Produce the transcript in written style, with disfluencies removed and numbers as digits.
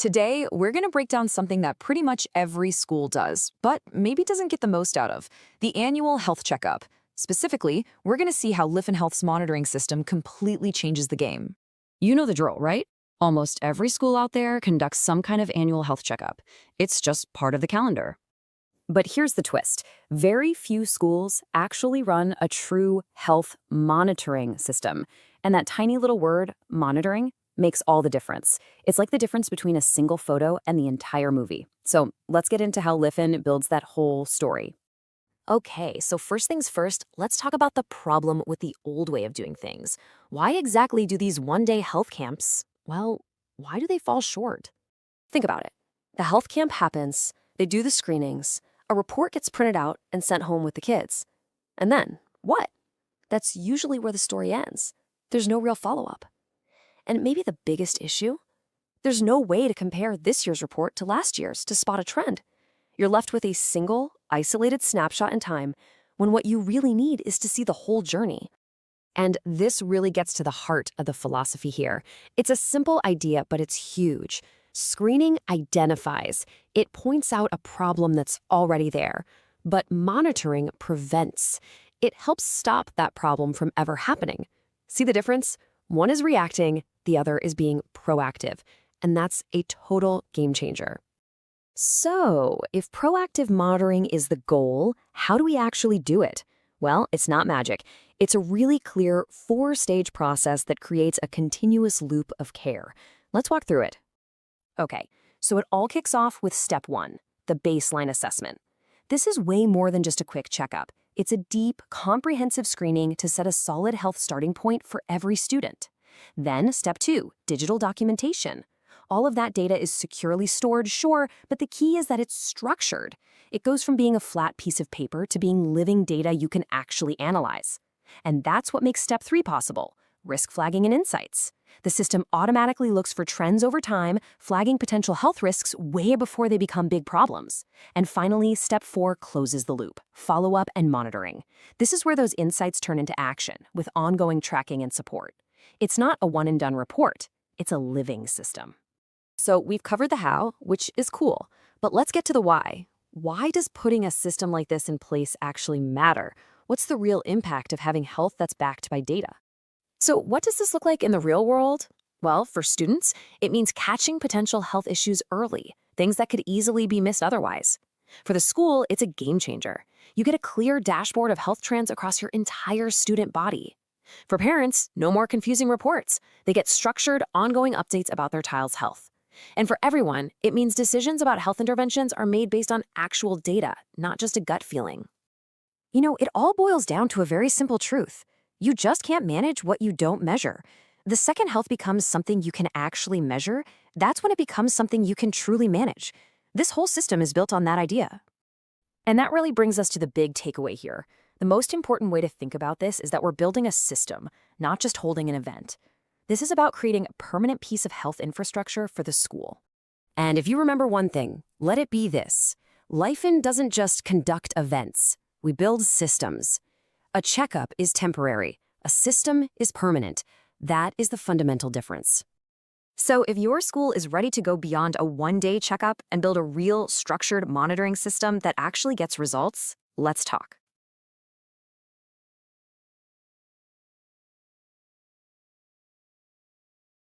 Today, we're going to break down something that pretty much every school does, but maybe doesn't get the most out of, the annual health checkup. Specifically, we're going to see how Lifin Health's monitoring system completely changes the game. You know the drill, right? Almost every school out there conducts some kind of annual health checkup. It's just part of the calendar. But here's the twist. Very few schools actually run a true health monitoring system. And that tiny little word, monitoring, makes all the difference. It's like the difference between a single photo and the entire movie. So let's get into how Lifin builds that whole story. Okay, so first things first, let's talk about the problem with the old way of doing things. Why exactly do these one-day health camps, well, why do they fall short? Think about it. The health camp happens, they do the screenings, a report gets printed out and sent home with the kids. And then, what? That's usually where the story ends. There's no real follow-up. And maybe the biggest issue? There's no way to compare this year's report to last year's to spot a trend. You're left with a single, isolated snapshot in time when what you really need is to see the whole journey. And this really gets to the heart of the philosophy here. It's a simple idea, but it's huge. Screening identifies. It points out a problem that's already there. But monitoring prevents. It helps stop that problem from ever happening. See the difference? One is reacting, the other is being proactive. And that's a total game changer. So, if proactive monitoring is the goal, how do we actually do it? Well, it's not magic. It's a really clear 4-stage process that creates a continuous loop of care. Let's walk through it. Okay, so it all kicks off with step 1, the baseline assessment. This is way more than just a quick checkup. It's a deep, comprehensive screening to set a solid health starting point for every student. Then, step 2, digital documentation. All of that data is securely stored, sure, but the key is that it's structured. It goes from being a flat piece of paper to being living data you can actually analyze. And that's what makes step 3 possible, risk flagging and insights. The system automatically looks for trends over time, flagging potential health risks way before they become big problems. And finally, step 4 closes the loop, follow-up and monitoring. This is where those insights turn into action, with ongoing tracking and support. It's not a one-and-done report. It's a living system. So we've covered the how, which is cool, but let's get to the why. Why does putting a system like this in place actually matter? What's the real impact of having health that's backed by data? So what does this look like in the real world? Well, for students, it means catching potential health issues early, things that could easily be missed otherwise. For the school, it's a game changer. You get a clear dashboard of health trends across your entire student body. For parents, no more confusing reports. They get structured, ongoing updates about their child's health. And for everyone, it means decisions about health interventions are made based on actual data, not just a gut feeling. You know, it all boils down to a very simple truth. You just can't manage what you don't measure. The second health becomes something you can actually measure, that's when it becomes something you can truly manage. This whole system is built on that idea. And that really brings us to the big takeaway here. The most important way to think about this is that we're building a system, not just holding an event. This is about creating a permanent piece of health infrastructure for the school. And if you remember one thing, let it be this. Lifin doesn't just conduct events. We build systems. A checkup is temporary. A system is permanent. That is the fundamental difference. So if your school is ready to go beyond a one-day checkup and build a real, structured monitoring system that actually gets results, let's talk.